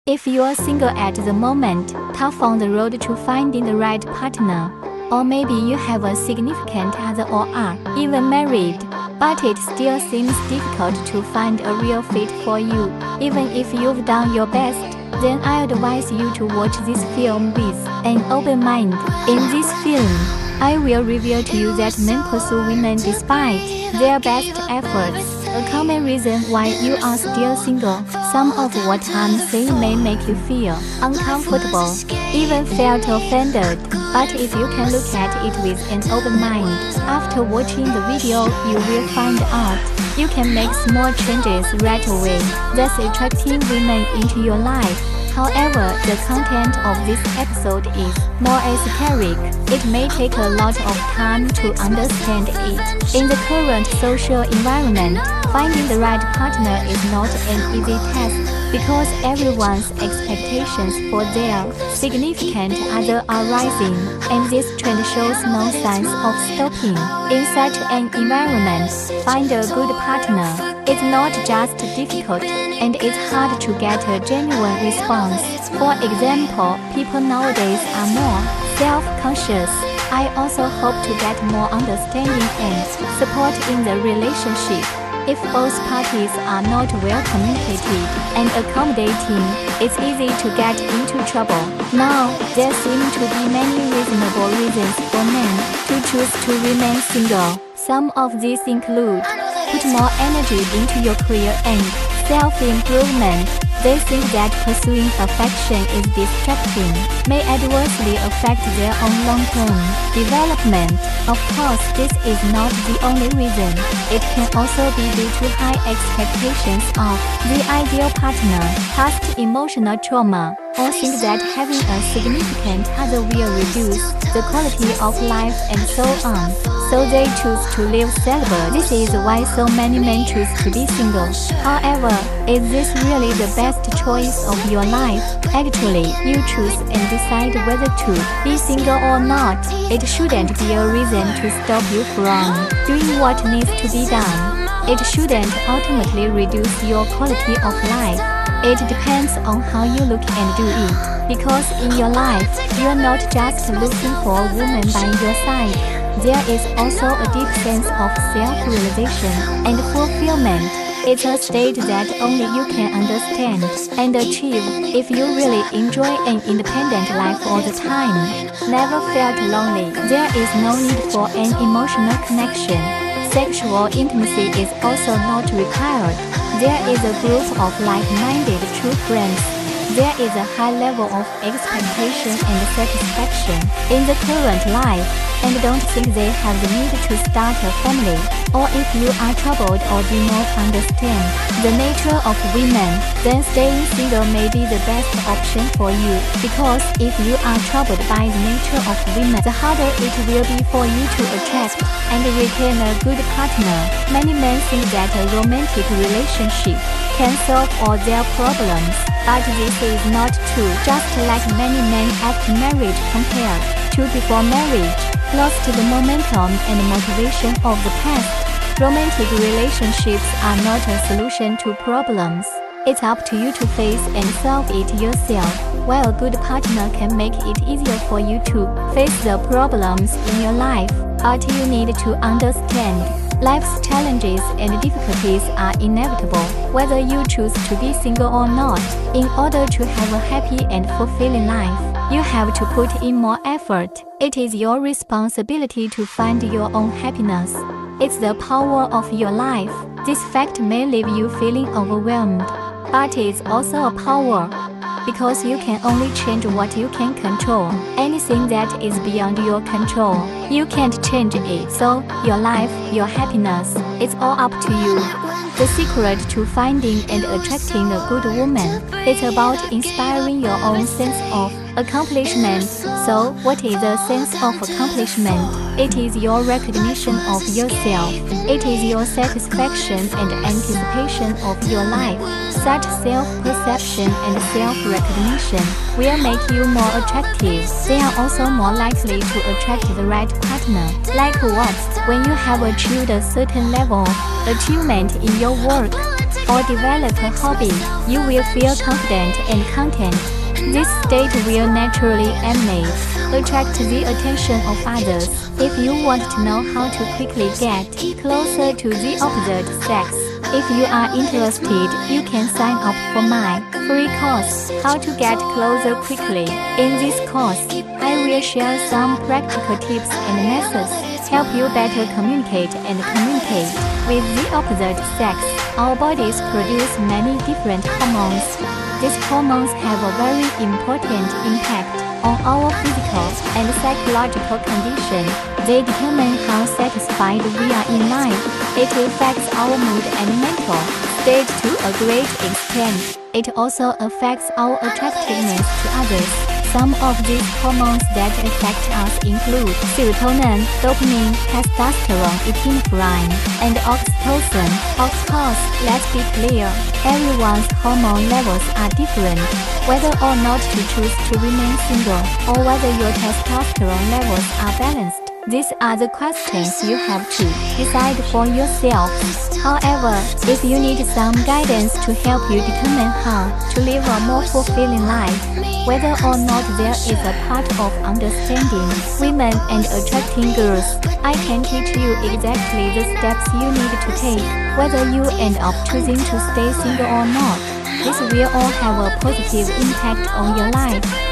If you're single at the moment, tough on the road to finding the right partner. Or maybe you have a significant other or are even married, but it still seems difficult to find a real fit for you. Even if you've done your best, then I advise you to watch this film with an open mind. In this film, I will reveal to you that men pursue women despite their best efforts. A common reason why you are still single. Some of what I'm saying may make you feel uncomfortable, even felt offended. But if you can look at it with an open mind, after watching the video, you will find out you can make small changes right away, thus attracting women into your life. However, the content of this episode is more esoteric. It may take a lot of time to understand it. In the current social environment, finding the right partner is not an easy task because everyone's expectations for their significant other are rising, and this trend shows no signs of stopping. In such an environment, find a good partner. It's not just difficult, and it's hard to get a genuine response. For example, people nowadays are more self-conscious. I also hope to get more understanding and support in the relationship. If both parties are not well communicated and accommodating, it's easy to get into trouble. Now, there seem to be many reasonable reasons for men to choose to remain single. Some of these include: put more energy into your career and self-improvement. They think that pursuing affection is distracting, may adversely affect their own long-term development. Of course, this is not the only reason. It can also be due to high expectations of the ideal partner, past emotional trauma, or think that having a significant other will reduce the quality of life and so on. So they choose to live celibate. This is why so many men choose to be single. However, is this really the best choice of your life? Actually, you choose and decide whether to be single or not. It shouldn't be a reason to stop you from doing what needs to be done. It shouldn't ultimately reduce your quality of life. It depends on how you look and do it. Because in your life, you're not just looking for a woman by your side. There is also a deep sense of self-realization and fulfillment. It's a state that only you can understand and achieve if you really enjoy an independent life all the time. Never felt lonely. There is no need for an emotional connection. Sexual intimacy is also not required. There is a group of like-minded true friends. There is a high level of expectation and satisfaction in the current life, and don't think they have the need to start a family. Or if you are troubled or do not understand the nature of women, then staying single may be the best option for you. Because if you are troubled by the nature of women, the harder it will be for you to attract and retain a good partner. Many men think that a romantic relationship can solve all their problems, but this is not true. Just like many men after marriage compared to before marriage, lost the momentum and motivation of the past. Romantic relationships are not a solution to problems. It's up to you to face and solve it yourself. While a good partner can make it easier for you to face the problems in your life, but you need to understand life's challenges and difficulties are inevitable, whether you choose to be single or not. In order to have a happy and fulfilling life, you have to put in more effort. It is your responsibility to find your own happiness. It's the power of your life. This fact may leave you feeling overwhelmed, but it's also a power, because you can only change what you can control. Anything that is beyond your control, you can't change it. So, your life, your happiness, it's all up to you. The secret to finding and attracting a good woman is about inspiring your own sense of accomplishment. So, what is a sense of accomplishment? It is your recognition of yourself. It is your satisfaction and anticipation of your life. Such self-perception and self-recognition will make you more attractive. They are also more likely to attract the right partner. Like what? When you have achieved a certain level of achievement in your work, or develop a hobby, you will feel confident and content. This state will naturally emanate, attract the attention of others. If you want to know how to quickly get closer to the opposite sex, if you are interested, you can sign up for my free course, How to Get Closer Quickly. In this course, I will share some practical tips and methods, help you better communicate with the opposite sex. Our bodies produce many different hormones. These hormones have a very important impact on our physical and psychological condition. They determine how satisfied we are in life. It affects our mood and mental state to a great extent. It also affects our attractiveness to others. Some of these hormones that affect us include serotonin, dopamine, testosterone, epinephrine, and oxytocin. Of course, let's be clear, everyone's hormone levels are different. Whether or not to choose to remain single, or whether your testosterone levels are balanced, these are the questions you have to decide for yourself. However, if you need some guidance to help you determine how to live a more fulfilling life, whether or not there is a part of understanding women and attracting girls, I can teach you exactly the steps you need to take, whether you end up choosing to stay single or not. This will all have a positive impact on your life.